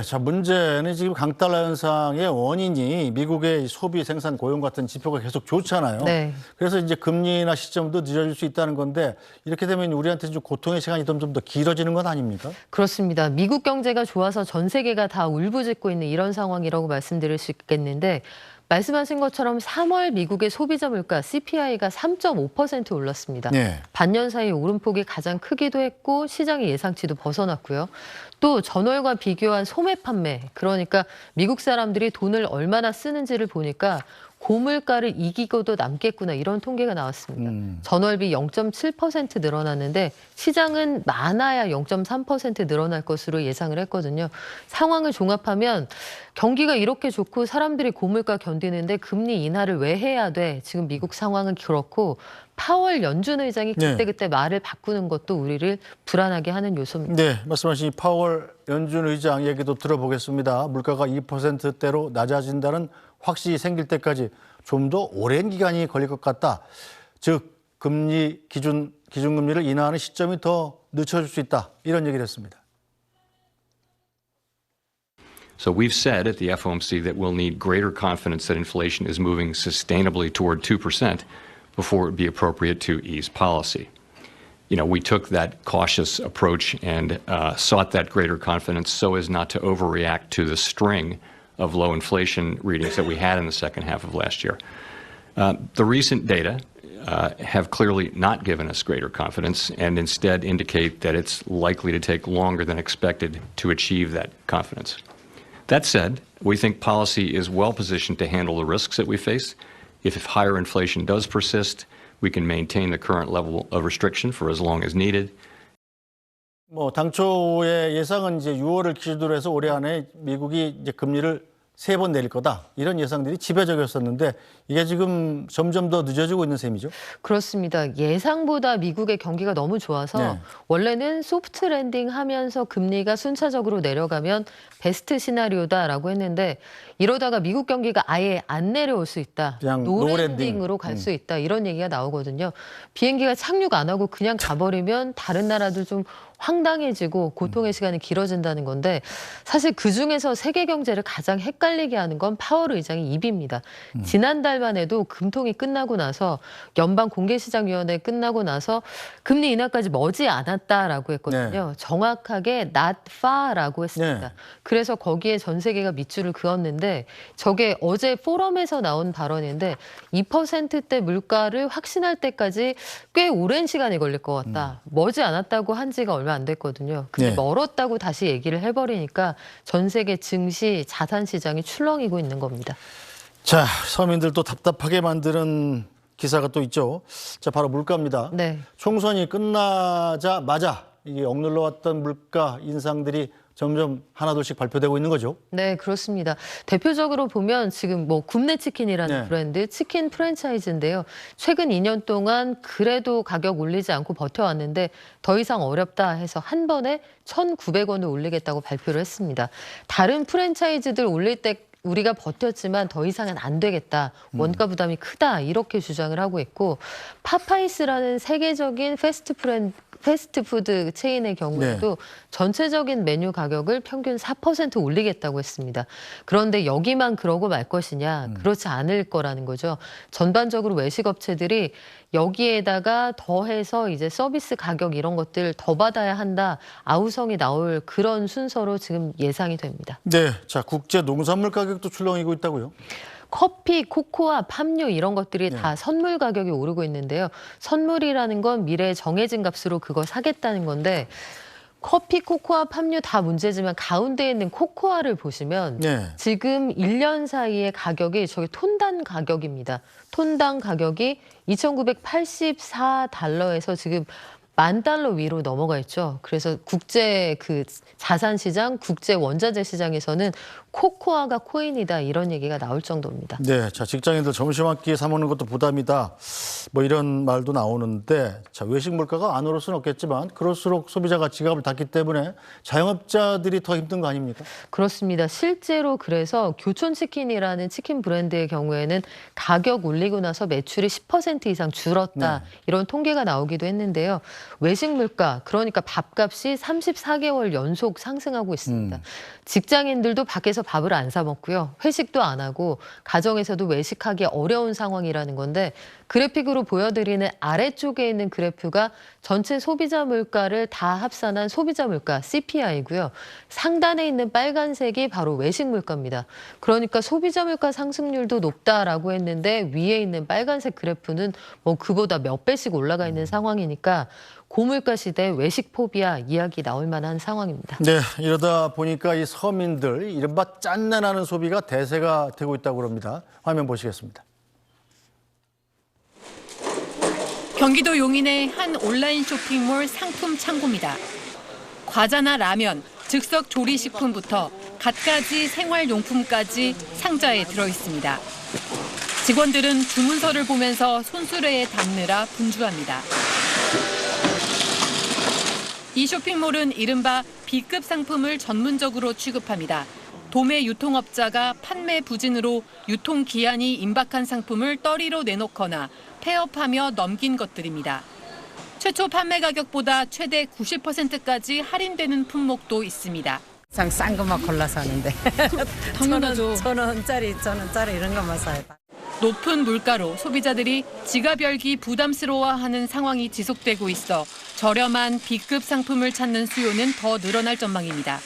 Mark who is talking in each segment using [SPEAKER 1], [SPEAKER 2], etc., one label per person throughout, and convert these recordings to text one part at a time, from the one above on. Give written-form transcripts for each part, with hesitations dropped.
[SPEAKER 1] 자, 문제는 지금 강달러 현상의 원인이 미국의 소비, 생산, 고용 같은 지표가 계속 좋잖아요.
[SPEAKER 2] 네.
[SPEAKER 1] 그래서 이제 금리나 시점도 늦어질 수 있다는 건데 이렇게 되면 우리한테 좀 고통의 시간이 좀 더 길어지는 건 아닙니까?
[SPEAKER 2] 그렇습니다. 미국 경제가 좋아서 전 세계가 다 울부짖고 있는 이런 상황이라고 말씀드릴 수 있겠는데 말씀하신 것처럼 3월 미국의 소비자 물가 CPI가 3.5% 올랐습니다.
[SPEAKER 1] 네.
[SPEAKER 2] 반년 사이 오름폭이 가장 크기도 했고 시장의 예상치도 벗어났고요. 또 전월과 비교한 소매 판매, 그러니까 미국 사람들이 돈을 얼마나 쓰는지를 보니까 고물가를 이기고도 남겠구나 이런 통계가 나왔습니다. 전월비 0.7% 늘어났는데 시장은 많아야 0.3% 늘어날 것으로 예상을 했거든요. 상황을 종합하면 경기가 이렇게 좋고 사람들이 고물가 견디는데 금리 인하를 왜 해야 돼? 지금 미국 상황은 그렇고 파월 연준 의장이 그때그때 말을 바꾸는 것도 우리를 불안하게 하는 요소입니다.
[SPEAKER 1] 네, 말씀하신 파월 연준 의장 얘기도 들어보겠습니다. 물가가 2%대로 낮아진다는 확신이 생길 때까지 좀 더 오랜 기간이 걸릴 것 같다. 즉, 금리 기준금리를 인하하는 시점이 더 늦춰질 수 있다. 이런 얘기를 했습니다.
[SPEAKER 3] So we've said at the FOMC that we'll need greater confidence that inflation is moving sustainably toward 2% before it would be appropriate to ease policy. You know, we took that cautious approach and sought that greater confidence so as not to overreact to the string of low inflation readings that we had in the second half of last year. The recent data have clearly not given us greater confidence and instead indicate that it's likely to take longer than expected to achieve that confidence. That said, we think policy is well positioned to handle the risks that we face. If higher inflation does persist, we can maintain the current level of restriction for as long as needed.
[SPEAKER 1] 당초의 예상은 이제 6월을 기준으로 해서 올해 안에 미국이 이제 금리를 3번 내릴 거다. 이런 예상들이 지배적이었었는데 이게 지금 점점 더 늦어지고 있는 셈이죠.
[SPEAKER 2] 그렇습니다. 예상보다 미국의 경기가 너무 좋아서
[SPEAKER 1] 네.
[SPEAKER 2] 원래는 소프트 랜딩 하면서 금리가 순차적으로 내려가면 베스트 시나리오다라고 했는데 이러다가 미국 경기가 아예 안 내려올 수 있다.
[SPEAKER 1] 그냥
[SPEAKER 2] 노랜딩으로 갈 수 있다. 이런 얘기가 나오거든요. 비행기가 착륙 안 하고 그냥 가버리면 다른 나라도 좀 황당해지고 고통의 시간이 길어진다는 건데 사실 그중에서 세계 경제를 가장 헷갈리게 하는 건 파월 의장의 입입니다. 지난달만 해도 금통이 끝나고 나서 연방공개시장위원회 끝나고 나서 금리 인하까지 머지 않았다라고 했거든요. 정확하게 not far라고 했습니다.
[SPEAKER 1] 네.
[SPEAKER 2] 그래서 거기에 전 세계가 밑줄을 그었는데 저게 어제 포럼에서 나온 발언인데 2%대 물가를 확신할 때까지 꽤 오랜 시간이 걸릴 것 같다. 머지 않았다고 한 지가 얼마 안 됐거든요. 근데
[SPEAKER 1] 네.
[SPEAKER 2] 멀었다고 다시 얘기를 해버리니까 전 세계 증시, 자산 시장이 출렁이고 있는 겁니다.
[SPEAKER 1] 자, 서민들도 답답하게 만드는 기사가 또 있죠. 자, 바로 물가입니다.
[SPEAKER 2] 네.
[SPEAKER 1] 총선이 끝나자마자 이게 억눌러 왔던 물가 인상들이 점점 하나둘씩 발표되고 있는 거죠.
[SPEAKER 2] 네, 그렇습니다. 대표적으로 보면 지금 굽네 치킨이라는
[SPEAKER 1] 네.
[SPEAKER 2] 브랜드 치킨 프랜차이즈인데요. 최근 2년 동안 그래도 가격 올리지 않고 버텨왔는데 더 이상 어렵다 해서 한 번에 1,900원을 올리겠다고 발표를 했습니다. 다른 프랜차이즈들 올릴 때 우리가 버텼지만 더 이상은 안 되겠다. 원가 부담이 크다. 이렇게 주장을 하고 있고 파파이스라는 세계적인 패스트푸드 체인의 경우에도 전체적인 메뉴 가격을 평균 4% 올리겠다고 했습니다. 그런데 여기만 그러고 말 것이냐? 그렇지 않을 거라는 거죠. 전반적으로 외식업체들이 여기에다가 더해서 이제 서비스 가격 이런 것들 더 받아야 한다. 아우성이 나올 그런 순서로 지금 예상이 됩니다.
[SPEAKER 1] 네, 자, 국제 농산물 가격도 출렁이고 있다고요?
[SPEAKER 2] 커피, 코코아, 팜유 이런 것들이 다 선물 가격이 오르고 있는데요. 선물이라는 건 미래에 정해진 값으로 그걸 사겠다는 건데 커피, 코코아, 팜유 다 문제지만 가운데 있는 코코아를 보시면 지금 1년 사이의 가격이 저게 톤당 가격입니다. 톤당 가격이 2,984달러에서 지금 $10,000 위로 넘어가 있죠. 그래서 국제 자산 시장, 국제 원자재 시장에서는 코코아가 코인이다 이런 얘기가 나올 정도입니다.
[SPEAKER 1] 네, 자, 직장인들 점심 한 끼 사 먹는 것도 부담이다. 이런 말도 나오는데, 자, 외식 물가가 안 오를 수는 없겠지만 그럴수록 소비자가 지갑을 닫기 때문에 자영업자들이 더 힘든 거 아닙니까?
[SPEAKER 2] 그렇습니다. 실제로 그래서 교촌치킨이라는 치킨 브랜드의 경우에는 가격 올리고 나서 매출이 10% 이상 줄었다. 이런 통계가 나오기도 했는데요. 외식 물가, 그러니까 밥값이 34개월 연속 상승하고 있습니다. 직장인들도 밖에서 밥을 안 사 먹고요. 회식도 안 하고 가정에서도 외식하기 어려운 상황이라는 건데 그래픽으로 보여드리는 아래쪽에 있는 그래프가 전체 소비자 물가를 다 합산한 소비자 물가 CPI고요. 상단에 있는 빨간색이 바로 외식 물가입니다. 그러니까 소비자 물가 상승률도 높다라고 했는데 위에 있는 빨간색 그래프는 뭐 그보다 몇 배씩 올라가 있는 상황이니까 고물가 시대 외식 포비아 이야기 나올 만한 상황입니다.
[SPEAKER 1] 네, 이러다 보니까 이 서민들 이른바 짠내나는 소비가 대세가 되고 있다고 합니다. 화면 보시겠습니다.
[SPEAKER 4] 경기도 용인의 한 온라인 쇼핑몰 상품 창고입니다. 과자나 라면, 즉석 조리식품부터 갖가지 생활용품까지 상자에 들어있습니다. 직원들은 주문서를 보면서 손수레에 담느라 분주합니다. 이 쇼핑몰은 이른바 B급 상품을 전문적으로 취급합니다. 도매 유통업자가 판매 부진으로 유통기한이 임박한 상품을 떨이로 내놓거나 폐업하며 넘긴 것들입니다. 최초 판매 가격보다 최대 90%까지 할인되는 품목도 있습니다.
[SPEAKER 5] 싼 것만 골라서 하는데
[SPEAKER 4] 당연하죠.
[SPEAKER 5] 1,000원짜리 이런 것만 사요.
[SPEAKER 4] 높은 물가로 소비자들이 지갑 열기 부담스러워하는 상황이 지속되고 있어 저렴한 B급 상품을 찾는 수요는 더 늘어날 전망입니다.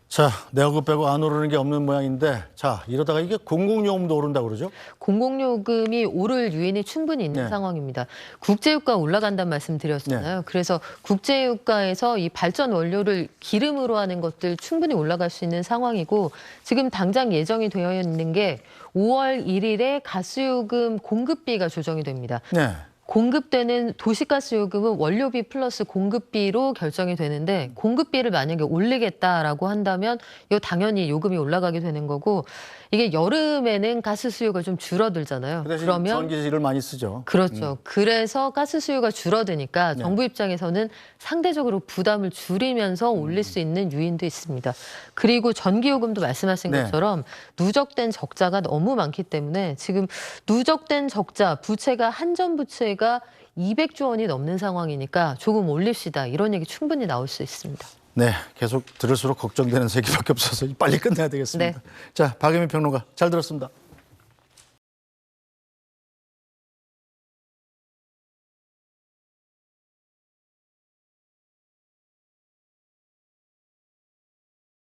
[SPEAKER 1] 자, 내 월급 빼고 안 오르는 게 없는 모양인데 자, 이러다가 이게 공공요금도 오른다고 그러죠?
[SPEAKER 2] 공공요금이 오를 요인이 충분히 있는
[SPEAKER 1] 네.
[SPEAKER 2] 상황입니다. 국제유가 올라간다는 말씀 드렸잖아요. 그래서 국제유가에서 이 발전 원료를 기름으로 하는 것들 충분히 올라갈 수 있는 상황이고 지금 당장 예정이 되어 있는 게 5월 1일에 가스요금 공급비가 조정이 됩니다.
[SPEAKER 1] 네.
[SPEAKER 2] 공급되는 도시가스 요금은 원료비 플러스 공급비로 결정이 되는데 공급비를 만약에 올리겠다라고 한다면 이거 당연히 요금이 올라가게 되는 거고 이게 여름에는 가스 수요가 좀 줄어들잖아요.
[SPEAKER 1] 그 대신
[SPEAKER 2] 그러면
[SPEAKER 1] 전기를 많이 쓰죠.
[SPEAKER 2] 그렇죠. 그래서 가스 수요가 줄어드니까
[SPEAKER 1] 네.
[SPEAKER 2] 정부 입장에서는 상대적으로 부담을 줄이면서 올릴 수 있는 요인도 있습니다. 그리고 전기요금도 말씀하신
[SPEAKER 1] 네.
[SPEAKER 2] 것처럼 누적된 적자가 너무 많기 때문에 지금 누적된 적자, 부채가 한전 부채가 200조 원이 넘는 상황이니까 조금 올립시다. 이런 얘기 충분히 나올 수 있습니다.
[SPEAKER 1] 네, 계속 들을수록 걱정되는 세계밖에 없어서 빨리 끝내야 되겠습니다.
[SPEAKER 2] 네.
[SPEAKER 1] 자, 박예민 평론가 잘 들었습니다.